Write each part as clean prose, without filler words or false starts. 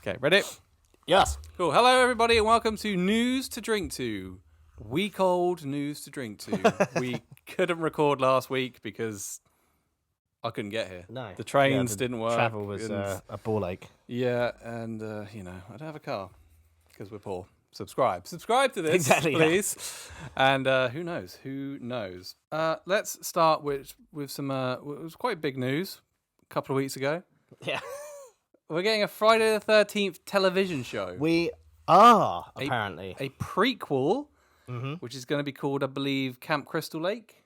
Okay, ready? Yes. Cool. Hello, everybody, and welcome to News to Drink To. Week-old News to Drink To. We couldn't record last week because I couldn't get here. No. The trains didn't work. Travel was a ball ache. Yeah, and, I don't have a car because we're poor. Subscribe to this, Exactly, please. Yeah. And who knows? Let's start with some, it was quite big news a couple of weeks ago. Yeah. We're getting a Friday the 13th television show. We are, apparently. A prequel, which is going to be called, I believe, Camp Crystal Lake.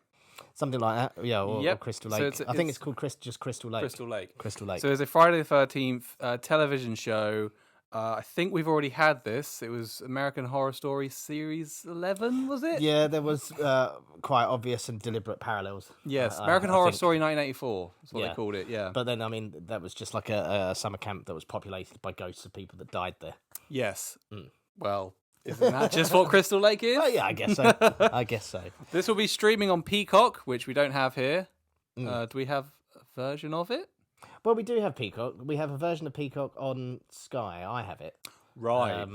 Something like that. Yeah, or Crystal Lake. So I think it's called just Crystal Lake. Crystal Lake. So it's a Friday the 13th television show. I think we've already had this. It was American Horror Story Series 11, was it? Yeah, there was quite obvious and deliberate parallels. Yes, American Horror Story 1984 is what they called it, yeah. But then, I mean, that was just like a summer camp that was populated by ghosts of people that died there. Yes. Well, isn't that just what Crystal Lake is? Oh, yeah, I guess so. This will be streaming on Peacock, which we don't have here. Do we have a version of it? Well, we do have Peacock. We have a version of Peacock on Sky. I have it. Right.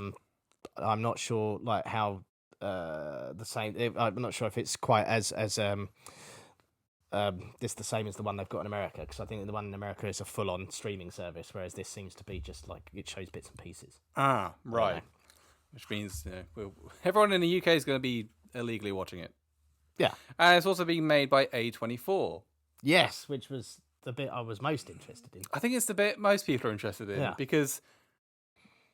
I'm not sure, like, how the same. I'm not sure if it's quite as the same as the one they've got in America, because I think the one in America is a full-on streaming service, whereas this seems to be just like it shows bits and pieces. Ah, right. Which means everyone in the UK is going to be illegally watching it. Yeah. And it's also being made by A24. Yes, which was the bit I was most interested in. I think it's the bit most people are interested in because,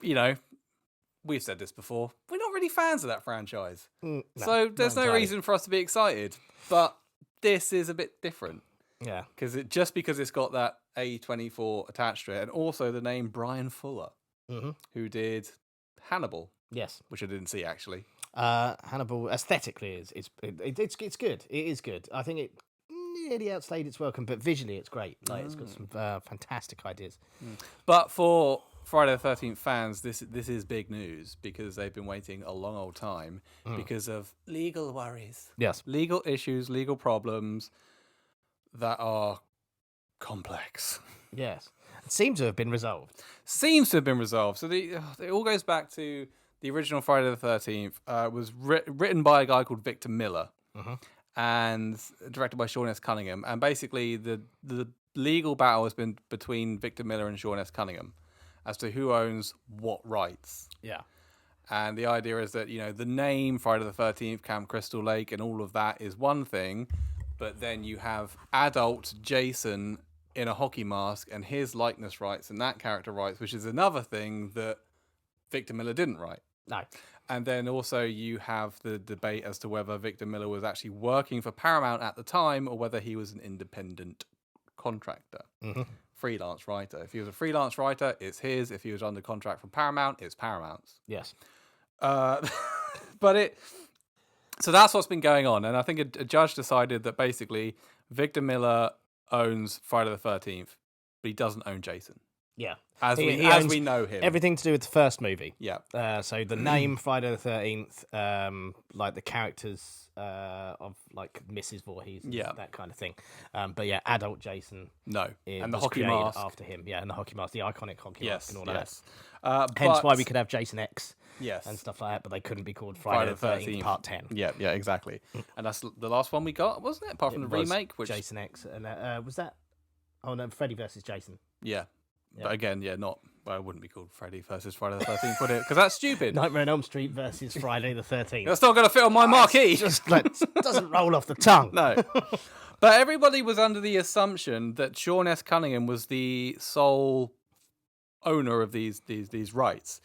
we've said this before, we're not really fans of that franchise. No, so there's no reason for us to be excited. But this is a bit different. Yeah. Because because it's got that A24 attached to it, and also the name Brian Fuller, who did Hannibal. Yes. Which I didn't see, actually. Hannibal, aesthetically, it's good. It is good. I think it nearly outstayed its welcome, but visually it's great. Like it's got some fantastic ideas. But for Friday the 13th fans, this is big news because they've been waiting a long old time because of legal worries. Yes. Legal issues, legal problems that are complex. Yes. It seems to have been resolved. So it all goes back to the original Friday the 13th. Was written by a guy called Victor Miller. And directed by Sean S. Cunningham. And basically, the legal battle has been between Victor Miller and Sean S. Cunningham as to who owns what rights. Yeah. And the idea is that, the name Friday the 13th, Camp Crystal Lake, and all of that is one thing. But then you have adult Jason in a hockey mask and his likeness rights and that character rights, which is another thing that Victor Miller didn't write. No. And then also you have the debate as to whether Victor Miller was actually working for Paramount at the time or whether he was an independent contractor, freelance writer. If he was a freelance writer, it's his. If he was under contract from Paramount, it's Paramount's. Yes. So that's what's been going on. And I think a judge decided that basically Victor Miller owns Friday the 13th, but he doesn't own Jason. Yeah. As we know him. Everything to do with the first movie. Yeah. So the name Friday the 13th, like the characters of like Mrs. Voorhees, and that kind of thing. But yeah, adult Jason. No. And the hockey mask. After him. Yeah, and the hockey mask, the iconic hockey mask and all that. Hence why we could have Jason X. Yes. And stuff like that, but they couldn't be called Friday the 13th Part 10. Yeah, exactly. And that's the last one we got, wasn't it? Apart from the remake, which Jason X, and was that? Oh no, Freddy versus Jason. Yeah. But again, it wouldn't be called Freddy versus Friday the 13th, would it? Because that's stupid. Nightmare on Elm Street versus Friday the 13th. That's not going to fit on my marquee. Just doesn't roll off the tongue. No. But everybody was under the assumption that Sean S. Cunningham was the sole owner of these rights.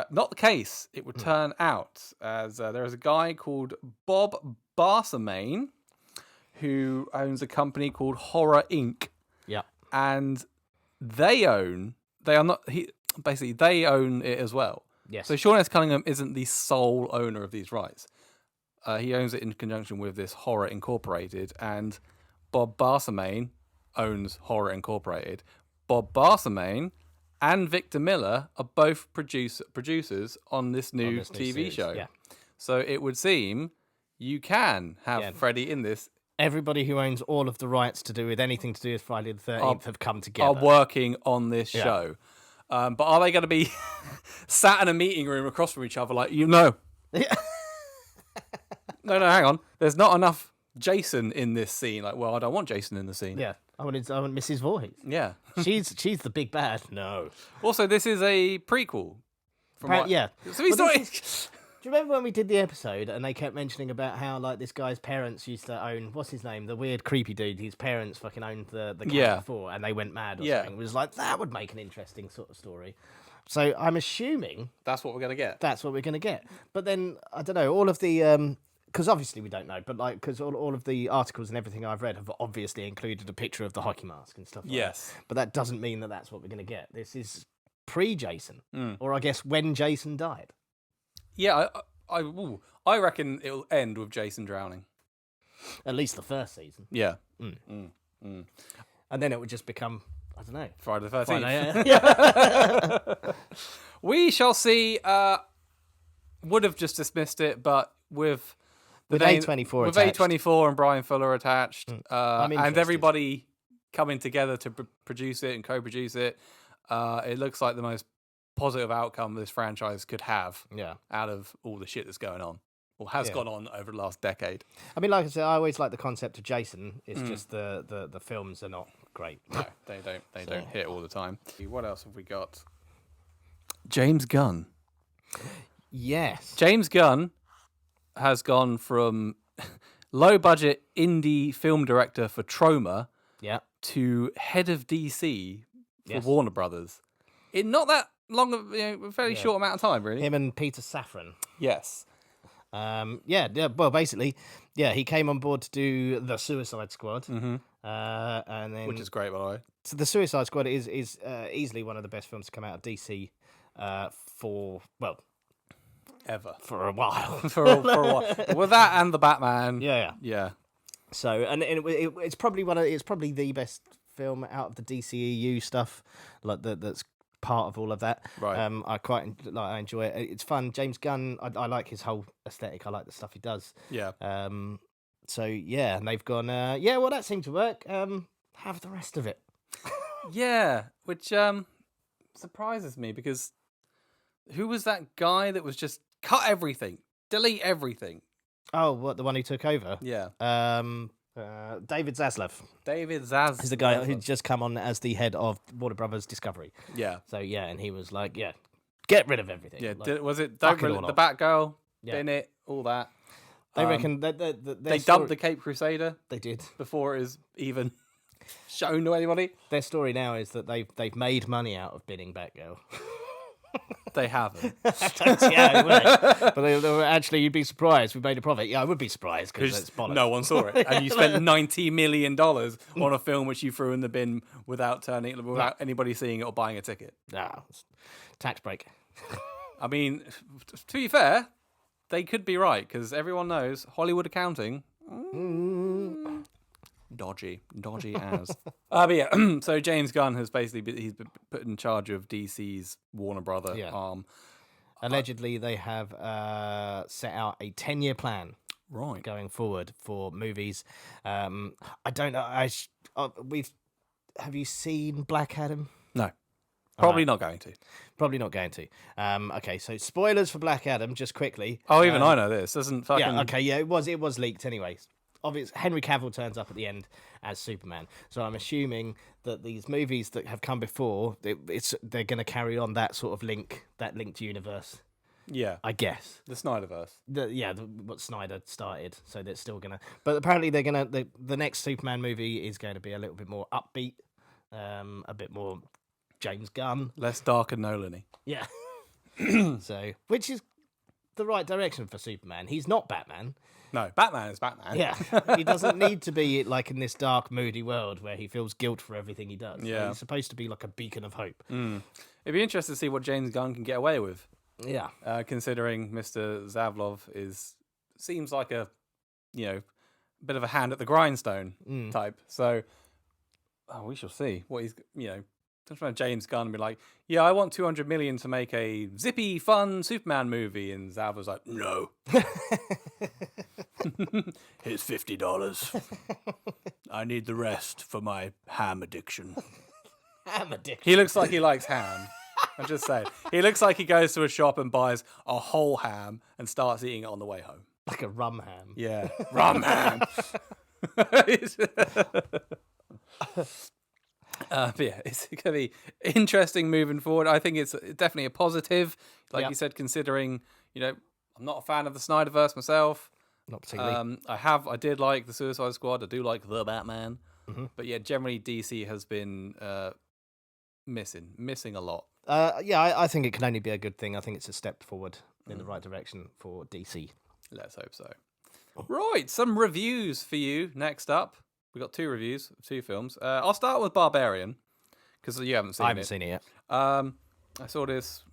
Not the case. It would turn out, as there is a guy called Bob Barsamane who owns a company called Horror Inc. Yeah. And they own it as well. Yes. So Sean S. Cunningham isn't the sole owner of these rights. He owns it in conjunction with this Horror Incorporated, and Bob Barsamane owns Horror Incorporated. Bob Barsamane and Victor Miller are both producers on this new TV series, show. Yeah. So it would seem you can have Freddy in this. Everybody who owns all of the rights to do with anything to do with Friday the 13th have come together. Are working on this show. But are they going to be sat in a meeting room across from each other like, No, hang on. There's not enough Jason in this scene. Like, well, I don't want Jason in the scene. Yeah, I want Mrs. Voorhees. Yeah. She's the big bad. No. Also, this is a prequel. Yeah. So he's Well, not... Do you remember when we did the episode and they kept mentioning about how like this guy's parents used to own, what's his name, the weird creepy dude? His parents fucking owned the cat before, and they went mad or something. It was like, that would make an interesting sort of story. So I'm assuming that's what we're gonna get. That's what we're gonna get. But then I don't know. All of the because obviously we don't know, but like because all of the articles and everything I've read have obviously included a picture of the hockey mask and stuff. Like that. But that doesn't mean that that's what we're gonna get. This is pre-Jason, or I guess when Jason died. Yeah, I reckon it'll end with Jason drowning. At least the first season. Yeah. And then it would just become, I don't know, Friday the 13th. Friday, yeah. We shall see. Would have just dismissed it, but with A24 with attached. A24 and Brian Fuller attached, I'm and interested. everybody coming together to produce it and co-produce it, it looks like the most positive outcome this franchise could have. Yeah. Out of all the shit that's going on, or has gone on over the last decade. I mean, like I said, I always like the concept of Jason. It's just the films are not great. No, they don't. They don't hit all the time. What else have we got? James Gunn. Yes. James Gunn has gone from low-budget indie film director for Troma to head of DC for Warner Brothers. In not that long, a very short amount of time, really. Him and Peter Safran. Yes. Well, basically, he came on board to do the Suicide Squad, and then Which is great, by the way. So the Suicide Squad is easily one of the best films to come out of DC for a while. for a while. With that and the Batman. Yeah. So and it's probably the best film out of the DCEU stuff, like that's part of all of that. Right. I enjoy it. It's fun. James Gunn, I like his whole aesthetic. I like the stuff he does. Yeah. So yeah, and they've gone. Well, that seemed to work. Have the rest of it. Yeah, which surprises me because who was that guy that was just cut everything, delete everything? Oh, what, the one who took over? Yeah. David Zaslav. David Zaslav. He's the guy who'd just come on as the head of Warner Brothers Discovery. Yeah. So and he was like, get rid of everything. Yeah. Like, Was it fuck it the all off. Batgirl? Bin it, all that. They reckon that they dumped the Cape Crusader. They did before it was even shown to anybody. Their story now is that they've made money out of binning Batgirl. They haven't. But actually, you'd be surprised. We made a profit. Yeah, I would be surprised because it's bollocks. No one saw it, and you spent $90 million on a film which you threw in the bin without anybody seeing it or buying a ticket. Tax break. I mean, to be fair, they could be right because everyone knows Hollywood accounting. Dodgy as. But yeah, so James Gunn has he's been put in charge of DC's Warner Brother arm. Allegedly, they have set out a 10-year plan going forward for movies. I don't know. Have you seen Black Adam? No. Probably not going to. Probably not going to. Okay, so spoilers for Black Adam, just quickly. Oh, even I know this. Doesn't fucking... Yeah, okay, it was leaked anyway. Obviously, Henry Cavill turns up at the end as Superman. So I'm assuming that these movies that have come before, they're going to carry on that sort of linked universe. Yeah. I guess. The Snyderverse. What Snyder started. So they're still going to... But apparently they're going to... The next Superman movie is going to be a little bit more upbeat, a bit more James Gunn. Less dark and Nolan-y. Yeah. So, which is the right direction for Superman. He's not Batman. No, Batman is Batman. Yeah, he doesn't need to be like in this dark, moody world where he feels guilt for everything he does. Yeah. He's supposed to be like a beacon of hope. It'd be interesting to see what James Gunn can get away with. Yeah. Considering Mr. Zaslav seems like a, bit of a hand at the grindstone type. So, we shall see what he's, Just from James Gunn and be like, I want $200 million to make a zippy, fun Superman movie, and Zav was like, no. Here's $50. I need the rest for my ham addiction. Ham addiction. He looks like he likes ham. I'm just saying. He looks like he goes to a shop and buys a whole ham and starts eating it on the way home. Like a rum ham. Yeah, rum ham. But yeah, it's going to be interesting moving forward. I think it's definitely a positive, like you said, considering, I'm not a fan of the Snyderverse myself. Not particularly. I did like the Suicide Squad. I do like the Batman. Mm-hmm. But yeah, generally DC has been missing a lot. I think it can only be a good thing. I think it's a step forward in the right direction for DC. Let's hope so. Right, some reviews for you next up. We got 2 reviews, 2 films. I'll start with Barbarian because you haven't seen it. I haven't seen it yet. I saw this,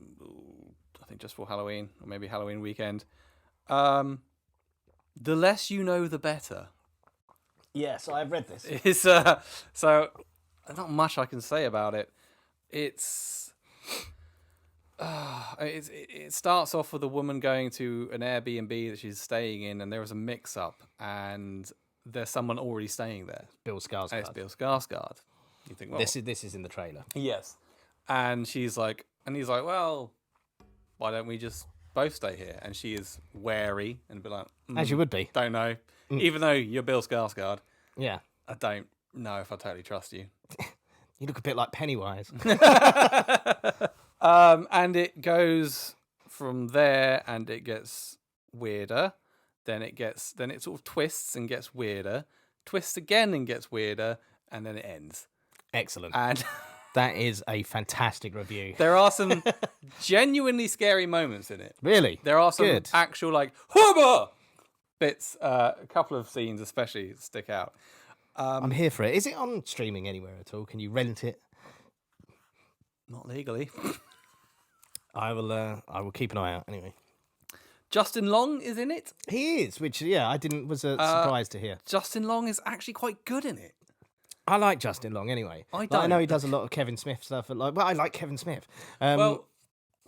I think, just for Halloween or maybe Halloween weekend. The less you know, the better. Yes, I've read this. It's so not much I can say about it. It starts off with a woman going to an Airbnb that she's staying in, and there was a mix-up, and there's someone already staying there. Bill Skarsgård. And it's Bill Skarsgård. You think, well, this is in the trailer. Yes, and he's like, well, why don't we just both stay here? And she is wary and be like, as you would be. Don't know, even though you're Bill Skarsgård. Yeah, I don't know if I totally trust you. You look a bit like Pennywise. And it goes from there, and it gets weirder. Then it sort of twists and gets weirder. Twists again and gets weirder, and then it ends. Excellent. And that is a fantastic review. There are some genuinely scary moments in it. Really? There are some actual hubba bits. A couple of scenes especially stick out. I'm here for it. Is it on streaming anywhere at all? Can you rent it? Not legally. I will keep an eye out anyway. Justin Long is in it. He is, which was a surprise to hear. Justin Long is actually quite good in it. I like Justin Long anyway. I know he does a lot of Kevin Smith stuff. I like Kevin Smith. Well,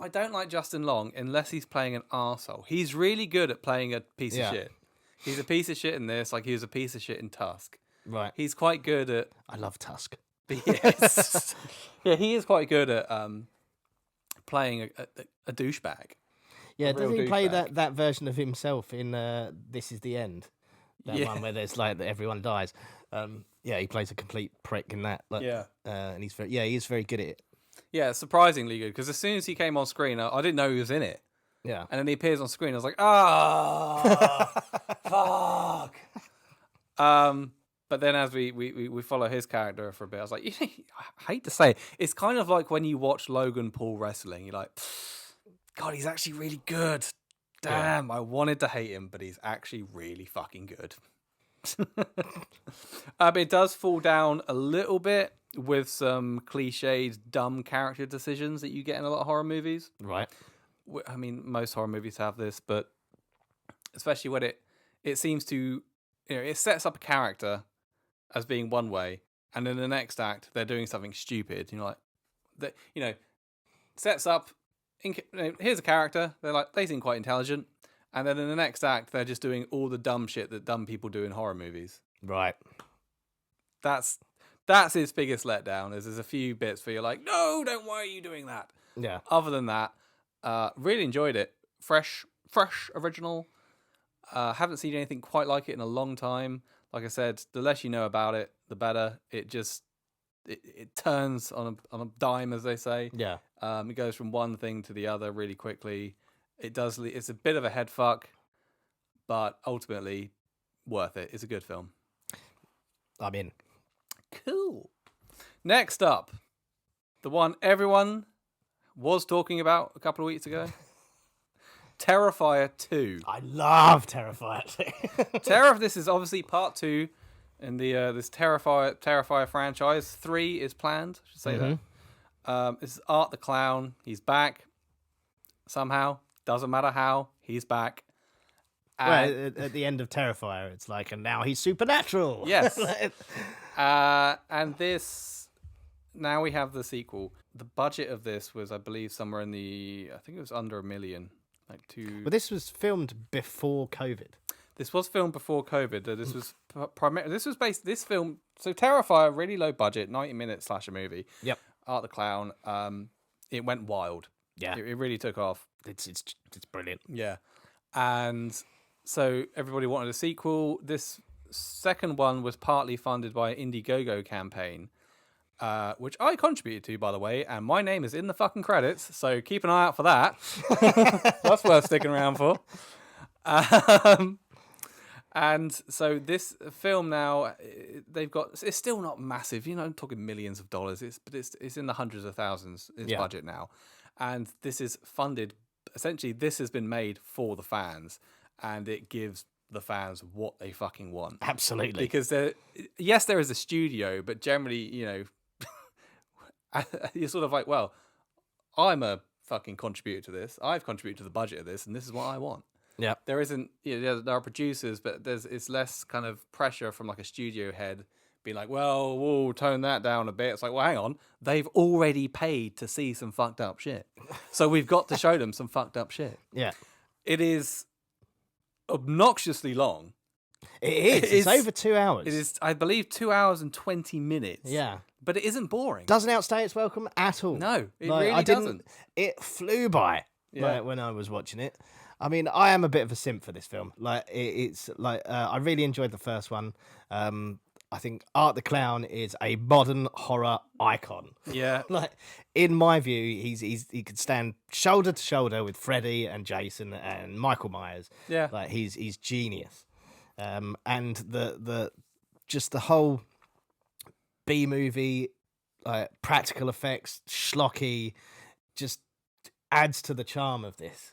I don't like Justin Long unless he's playing an arsehole. He's really good at playing a piece of shit. He's a piece of shit in this, like he was a piece of shit in Tusk. Right. He's quite good at... I love Tusk. Yes. Yeah, he is quite good at playing a douchebag. Yeah, doesn't he play that version of himself in This Is the End? That one where there's everyone dies. He plays a complete prick in that. And he is very good at it. Yeah, surprisingly good, because as soon as he came on screen, I didn't know he was in it. Yeah. And then he appears on screen, I was like, fuck. But then as we follow his character for a bit, I was like, I hate to say it, it's kind of like when you watch Logan Paul wrestling, you're like, God, he's actually really good. Damn, I wanted to hate him, but he's actually really fucking good. It does fall down a little bit with some cliched, dumb character decisions that you get in a lot of horror movies. Right. I mean, most horror movies have this, but especially when it seems to, it sets up a character as being one way, and in the next act they're doing something stupid. Sets up. Here's a character. They seem quite intelligent, and then in the next act they're just doing all the dumb shit that dumb people do in horror movies. Right. That's his biggest letdown. There's a few bits where you're like, no, don't. Why are you doing that? Yeah. Other than that, really enjoyed it. Fresh, original. Haven't seen anything quite like it in a long time. Like I said, the less you know about it, the better. It just it turns on a dime, as they say. Yeah. It goes from one thing to the other really quickly. It's a bit of a head fuck, but ultimately worth it. It's a good film. I'm in. Cool. Next up, the one everyone was talking about a couple of weeks ago. Terrifier 2. I love Terrifier 2. This is obviously part 2 in the this Terrifier franchise. 3 is planned. I should say that. This is Art the Clown. He's back somehow. Doesn't matter how. He's back. Well, at the end of Terrifier, it's like, and now he's supernatural. Yes. And this, now we have the sequel. The budget of this was, I believe, somewhere in I think it was under $1 million. But this was filmed before COVID. This was filmed before COVID. This was this film. So Terrifier, really low budget, 90 minute slasher movie. Yep. Art the Clown it went wild. Yeah, it really took off. It's brilliant. Yeah, and so everybody wanted a sequel. This second one was partly funded by an Indiegogo campaign, which I contributed to, by the way, and my name is in the fucking credits, so keep an eye out for that. That's worth sticking around for. And so this film now, it's still not massive, I'm talking millions of dollars, but it's in the hundreds of thousands, budget now. And this is funded, essentially this has been made for the fans, and it gives the fans what they fucking want. Absolutely. Because there is a studio, but generally, you're sort of like, well, I'm a fucking contributor to this. I've contributed to the budget of this, and this is what I want. Yeah. There isn't, there are producers, but it's less kind of pressure from like a studio head being like, well, we'll tone that down a bit. It's like, well, hang on. They've already paid to see some fucked up shit. So we've got to show them some fucked up shit. Yeah. It is obnoxiously long. It's over 2 hours. It is, I believe, 2 hours and 20 minutes. Yeah. But it isn't boring. Doesn't outstay its welcome at all. No, it really doesn't. It flew by when I was watching it. I mean, I am a bit of a simp for this film. Like, it's like I really enjoyed the first one. I think Art the Clown is a modern horror icon. Yeah. Like, in my view, he could stand shoulder to shoulder with Freddy and Jason and Michael Myers. Yeah. Like, he's genius. And the whole B movie, practical effects, schlocky, just adds to the charm of this.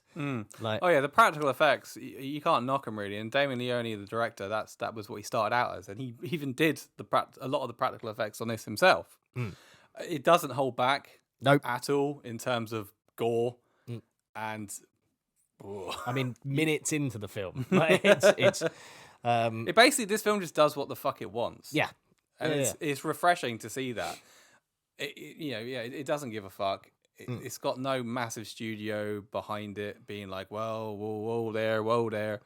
Like, the practical effects, you can't knock them really. And Damien Leone, the director, that was what he started out as, and he even did a lot of the practical effects on this himself. It doesn't hold back at all in terms of gore, and I mean, minutes into the film, like, it's it basically, this film just does what the fuck it wants. Yeah, and it's refreshing to see that. It doesn't give a fuck. It's got no massive studio behind it being like, well, whoa there.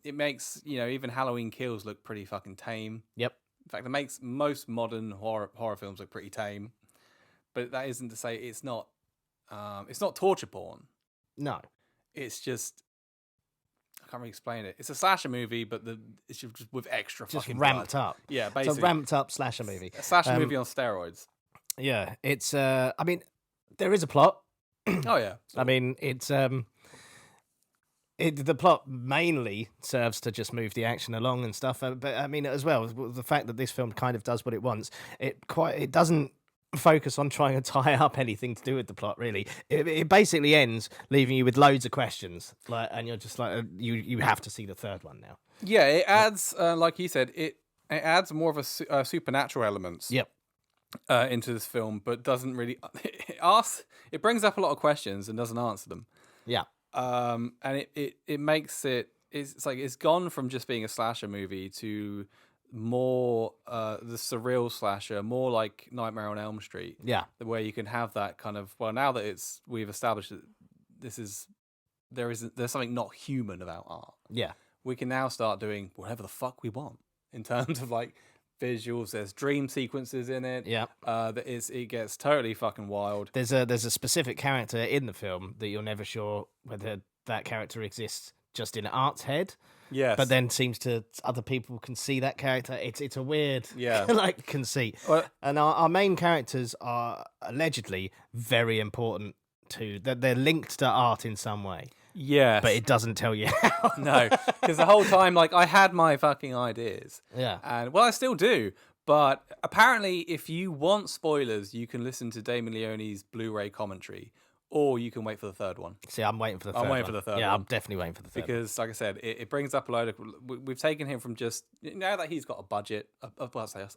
It makes, even Halloween Kills look pretty fucking tame. Yep. In fact, it makes most modern horror films look pretty tame. But that isn't to say it's not torture porn. No. It's just, I can't really explain it. It's a slasher movie, but it's just with extra just fucking ramped blood. up. Yeah, basically. It's a ramped up slasher movie. A slasher movie on steroids. Yeah, it's, I mean, there is a plot. Oh yeah. I mean, it's the plot mainly serves to just move the action along and stuff. But I mean, as well, the fact that this film kind of does what it wants, it doesn't focus on trying to tie up anything to do with the plot. Really, it basically ends leaving you with loads of questions, and you're just like, you have to see the third one now. Yeah, it adds, like you said, it adds more of a supernatural elements. Yep. Into this film, but doesn't really it brings up a lot of questions and doesn't answer them. Yeah. And it makes it's like it's gone from just being a slasher movie to more the surreal slasher, more like Nightmare on Elm Street. Yeah. Where you can have that kind of, well, now that we've established that there's something not human about art. Yeah. We can now start doing whatever the fuck we want in terms of like visuals. There's dream sequences in it. Yeah. It gets totally fucking wild. There's a specific character in the film that you're never sure whether that character exists just in Art's head. Yes. But then seems to other people can see that character. It's a weird like conceit. Well, and our main characters are allegedly very important to they're linked to Art in some way. Yes. But it doesn't tell you how. No, because the whole time, like, I had my fucking ideas. Yeah. And, well, I still do. But apparently, if you want spoilers, you can listen to Damien Leone's Blu-ray commentary, or you can wait for the third one. See, I'm waiting for the third one. I'm waiting for the third one. Yeah, I'm definitely waiting for the third one. Because, like I said, it brings up a load of... We've taken him from just... Now that he's got a budget, a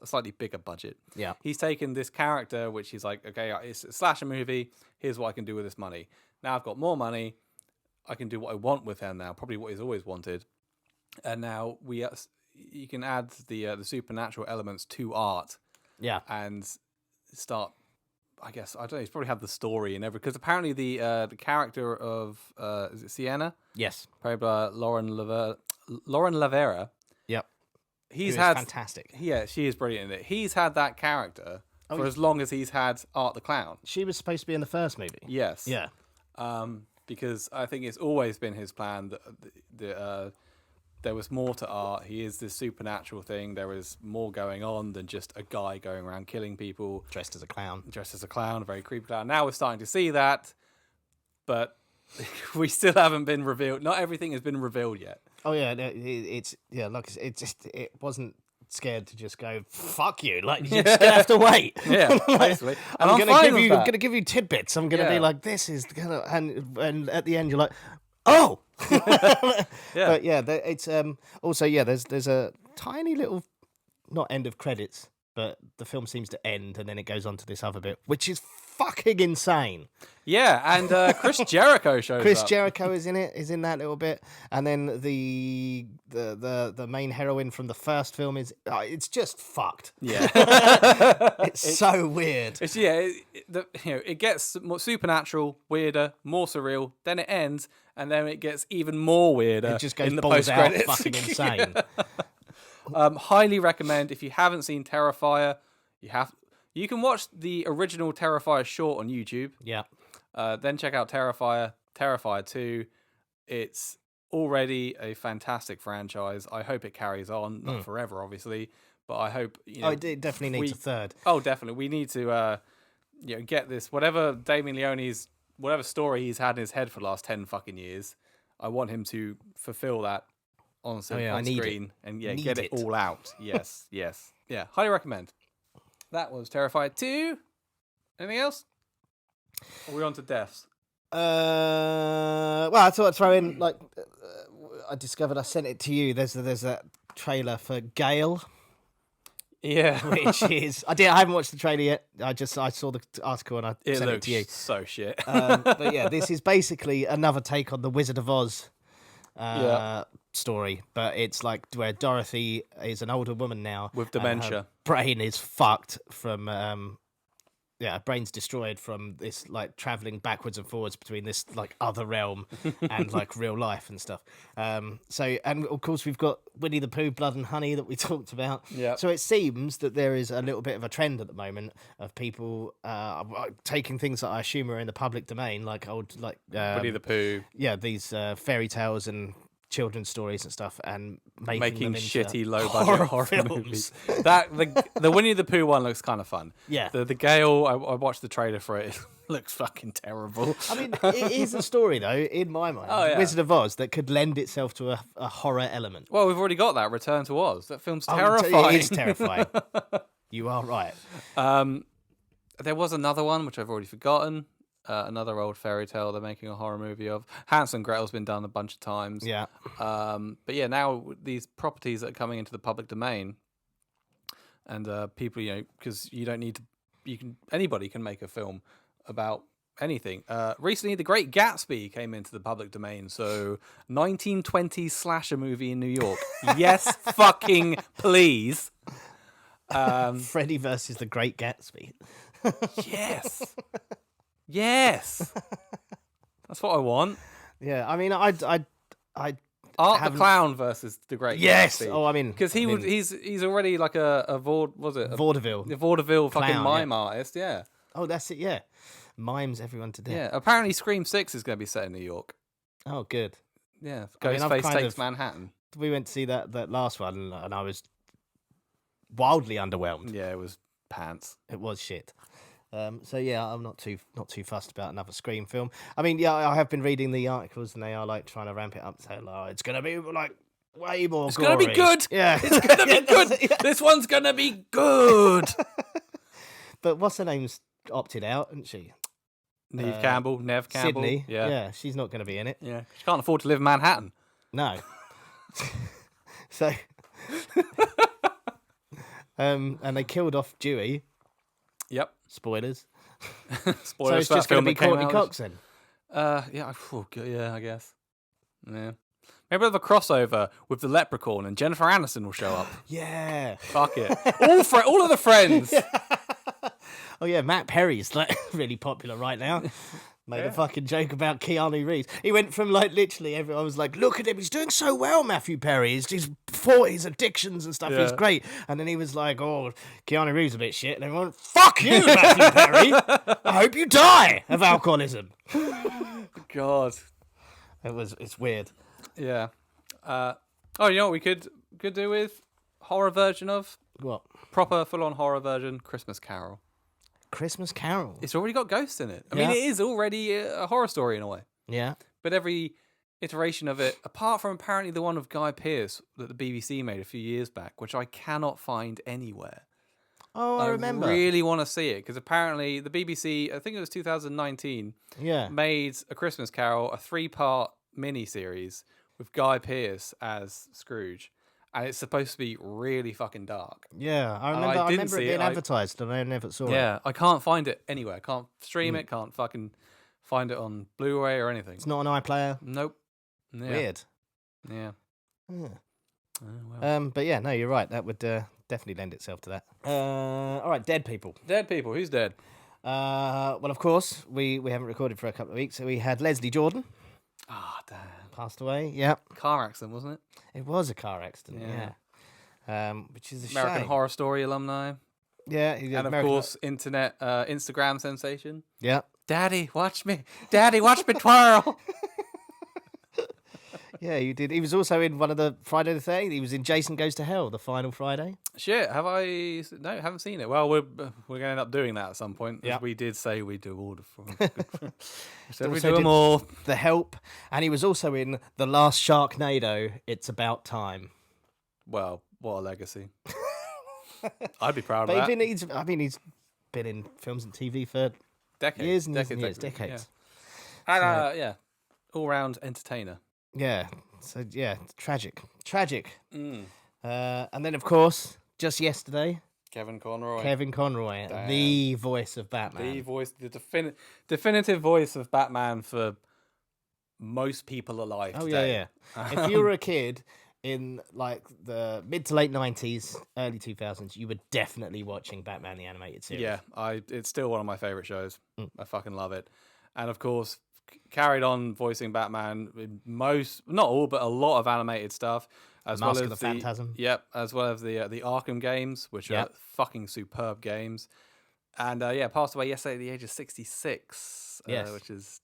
slightly bigger budget, yeah, he's taken this character, which he's like, okay, it's a slasher movie, here's what I can do with this money. Now I've got more money, I can do what I want with him now, probably what he's always wanted. And now you can add the supernatural elements to Art. Yeah. And start, I guess, I don't know, he's probably had the story and everything. Because apparently the character of, is it Sienna? Yes. Played by Lauren Lavera. Yep. He's had fantastic. Yeah, she is brilliant in it. He's had that character for as long as he's had Art the Clown. She was supposed to be in the first movie. Yes. Yeah. Because I think it's always been his plan that there was more to Art. He is this supernatural thing. There is more going on than just a guy going around killing people. Dressed as a clown, a very creepy clown. Now we're starting to see that, but we still haven't been revealed. Not everything has been revealed yet. Oh yeah, it wasn't scared to just go fuck you. Like you're just gonna have to wait. Yeah, basically. And I'm gonna give you tidbits. I'm gonna be like, this is gonna, and at the end you're like, oh. But yeah, it's also there's a tiny little, not end of credits, but the film seems to end and then it goes on to this other bit, which is fucking insane. Yeah, and Chris Jericho shows up. Chris Jericho is in that little bit, and then the main heroine from the first film is it's just fucked. Yeah, it's so weird. It gets more supernatural, weirder, more surreal. Then it ends, and then it gets even more weirder. It just goes in the balls out, post-credits. fucking insane. Highly recommend if you haven't seen Terrifier, you can watch the original Terrifier short on YouTube. Yeah. Then check out Terrifier 2. It's already a fantastic franchise. I hope it carries on, not forever, obviously, but I hope it definitely needs a third. Oh, definitely. We need to get this. Whatever Damien Leone's story he's had in his head for the last 10 fucking years, I want him to fulfill that on screen and get it all out. Yes. Yeah, highly recommend. That was Terrifier 2. Anything else? Or are we on to deaths? Well, I thought I'd throw in, I discovered, I sent it to you. There's that trailer for Gale. Yeah. Which is... I haven't watched the trailer yet. I saw the article and I sent it to you. So shit. But yeah, this is basically another take on the Wizard of Oz story. But it's like where Dorothy is an older woman now. With dementia. Her brain is fucked from... brain's destroyed from this traveling backwards and forwards between this other realm and real life and stuff. And of course we've got Winnie the Pooh, Blood and Honey that we talked about. Yeah. So it seems that there is a little bit of a trend at the moment of people taking things that I assume are in the public domain, Winnie the Pooh. Yeah, these fairy tales and children's stories and stuff, and making them shitty low budget horror movies. The Winnie the Pooh one looks kind of fun. Yeah, the Gale, I watched the trailer for it. It looks fucking terrible. I mean, it is a story though, in my mind, Wizard of Oz, that could lend itself to a horror element. Well, we've already got that. Return to Oz. That film's terrifying. It is terrifying. You are right. There was another one which I've already forgotten. Another old fairy tale they're making a horror movie of. Hansel and Gretel's been done a bunch of times. Yeah. But yeah, now these properties that are coming into the public domain, and people, because you don't need to, anybody can make a film about anything. Recently, The Great Gatsby came into the public domain, so 1920s slasher movie in New York. Yes, fucking please. Freddy versus The Great Gatsby. Yes. Yes, that's what I want. Yeah, I mean, I Art the Clown versus the Great Gatsby. Oh, I mean, because he's already like a vaudeville fucking clown, mime artist. Yeah. Oh, that's it. Yeah, mimes everyone to death. Yeah. Apparently, Scream 6 is going to be set in New York. Oh, good. Yeah. Ghostface takes Manhattan. We went to see that last one, and I was wildly underwhelmed. Yeah, it was pants. It was shit. So yeah, I'm not too fussed about another Scream film. I mean, yeah, I have been reading the articles, and they are trying to ramp it up. So it's gonna be way more. It's gory. gonna be good. Yeah, it's gonna be good. Yeah. This one's gonna be good. But what's her name's opted out, isn't she? Neve Campbell. Sydney. Yeah, she's not gonna be in it. Yeah, she can't afford to live in Manhattan. No. So. And they killed off Dewey. Yep. Spoilers. Spoilers. So it's just going to be Courtney Cox then? Yeah, I guess. Yeah. Maybe we'll have a crossover with the Leprechaun and Jennifer Aniston will show up. Yeah. Fuck it. All of the friends. Oh yeah, Matt Perry's really popular right now. Made a fucking joke about Keanu Reeves. He went from literally everyone was like, look at him, he's doing so well, Matthew Perry. He's fought his addictions and stuff. Yeah. He was great. And then he was like, oh, Keanu Reeves a bit shit. And everyone, fuck you, Matthew Perry. I hope you die of alcoholism. God. It's weird. Yeah. You know what we could do with horror version of? What? Proper full-on horror version, Christmas Carol. Christmas Carol? It's already got ghosts in it. I mean, it is already a horror story in a way. Yeah. But every iteration of it, apart from apparently the one of Guy Pearce that the BBC made a few years back, which I cannot find anywhere. Oh, I remember. I really want to see it because apparently the BBC, I think it was 2019, made A Christmas Carol, a 3-part mini-series with Guy Pearce as Scrooge. And it's supposed to be really fucking dark. Yeah, I remember it being advertised and I never saw it. Yeah, I can't find it anywhere. I can't stream it, can't fucking find it on Blu-ray or anything. It's not an iPlayer? Nope. Yeah. Weird. Yeah. Oh, Well. But yeah, no, you're right. That would definitely lend itself to that. All right, dead people. Dead people. Who's dead? Well, of course, we haven't recorded for a couple of weeks. So we had Leslie Jordan. Ah, damn. Passed away. Yeah. Car accident, wasn't it? It was a car accident. Yeah. Which is a American shame. Horror Story alumni. Yeah. And of course, Instagram sensation. Yeah. Daddy, watch me. Daddy, watch me twirl. Yeah, you did. He was also in one of the Friday the 13th. He was in Jason Goes to Hell, the final Friday. Shit, have I? No, haven't seen it. Well, we're going to end up doing that at some point. Yeah. We did say we do all So we do them all. The Help. And he was also in The Last Sharknado, It's About Time. Well, what a legacy. I'd be proud of But that. he's been in films and TV for Decades. Decades. And, yeah, all-round entertainer. Yeah. So, yeah, tragic. Mm. And then, of course, just yesterday, Kevin Conroy. Damn. The voice of Batman. The definitive voice of Batman for most people alive today. Yeah. If you were a kid in like the mid to late 90s, early 2000s, you were definitely watching Batman the Animated Series. Yeah, it's still one of my favorite shows. I fucking love it. And of course, carried on voicing Batman in not all, but a lot of animated stuff. As Mask well of as the Phantasm. Yep, as well as the Arkham games, which are fucking superb games. And passed away yesterday at the age of 66. Yes.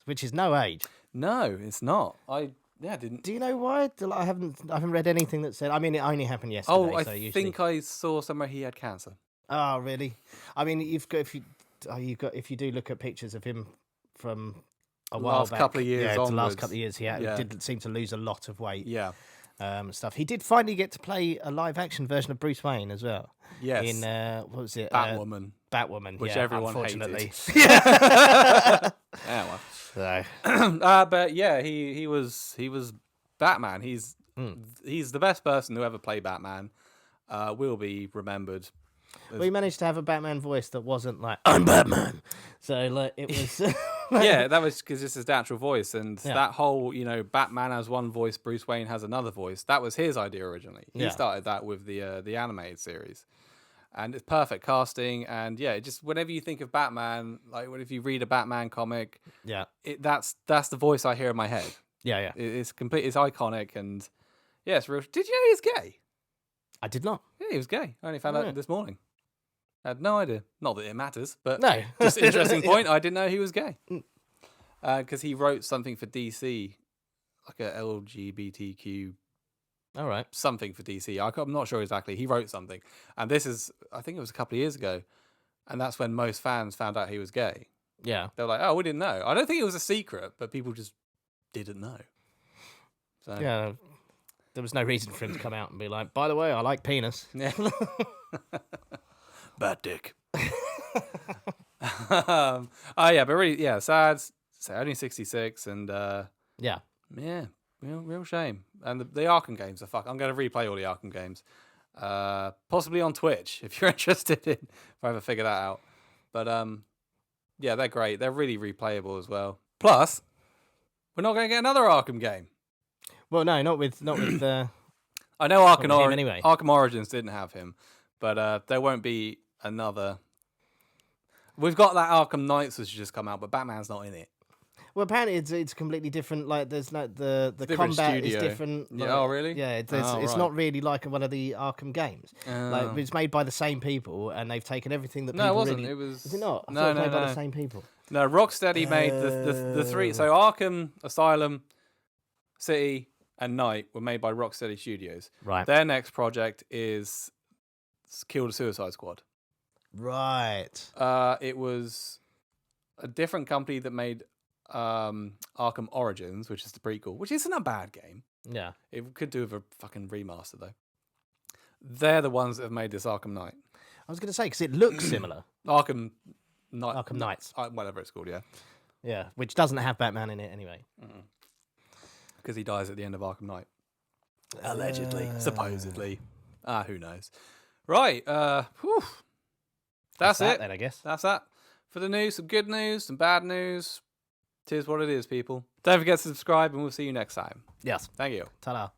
Which is no age. No, it's not. I didn't. Do you know why? I haven't read anything that said. I mean, it only happened yesterday. Oh, I think I saw somewhere he had cancer. Oh, really? I mean, if you do look at pictures of him from a while back, couple of years onwards. The last couple of years, he did seem to lose a lot of weight. Yeah. Stuff. He did finally get to play a live action version of Bruce Wayne as well. Yes. In what was it? Batwoman. Batwoman, which everyone unfortunately. hated. Yeah, well. So. But yeah, he was Batman. He's the best person to ever play Batman. Will be remembered. We managed to have a Batman voice that wasn't like I'm Batman. So like it was. Yeah, that was because it's his natural voice, and that whole Batman has one voice, Bruce Wayne has another voice. That was his idea originally. He started that with the animated series, and it's perfect casting. And yeah, just whenever you think of Batman, like if you read a Batman comic, that's the voice I hear in my head. Yeah. It's complete. It's iconic, and yeah, it's real. Did you know he's gay? I did not. Yeah, he was gay. I only found out this morning. I had no idea. Not that it matters, but no. Just an interesting point. I didn't know he was gay. Because he wrote something for DC, like a LGBTQ all right, something for DC. I'm not sure exactly. He wrote something. And I think it was a couple of years ago. And that's when most fans found out he was gay. Yeah. They're like, oh, we didn't know. I don't think it was a secret, but people just didn't know. So. Yeah. There was no reason for him to come out and be like, by the way, I like penis. Yeah. Bad dick. But really, sad. So only 66, and real shame. And the Arkham games are I'm going to replay all the Arkham games, possibly on Twitch if you're interested in. If I ever figure that out, but they're great. They're really replayable as well. Plus, we're not going to get another Arkham game. Well, no, not with. I know anyway. Arkham Origins didn't have him, but there won't be another. We've got that Arkham Knights which has just come out, but Batman's not in it. Well, apparently it's completely different. Like, there's no the Different combat studio. is different. Yeah, like, oh, really? Yeah, it's right. not really like one of the Arkham games. Like, Oh. it's made by the same people, and they've taken everything that No, it people wasn't. really. It was. Is it not? I No, thought it was no, made by no. the same people. No, Rocksteady made the three. So Arkham Asylum, City, and Night were made by Rocksteady Studios. Right. Their next project is Kill the Suicide Squad. Right. It was a different company that made Arkham Origins, which is the prequel, which isn't a bad game. Yeah. It could do with a fucking remaster though. They're the ones that have made this Arkham Knight. I was going to say, because it looks similar. Arkham Knight. Arkham Knights. Whatever it's called, yeah. Yeah, which doesn't have Batman in it anyway. Because he dies at the end of Arkham Knight. Allegedly. Supposedly. Who knows. Right. That's it. Then, I guess. That's that. For the news, some good news, some bad news. Tis what it is, people. Don't forget to subscribe, and we'll see you next time. Yes. Thank you. Ta-da.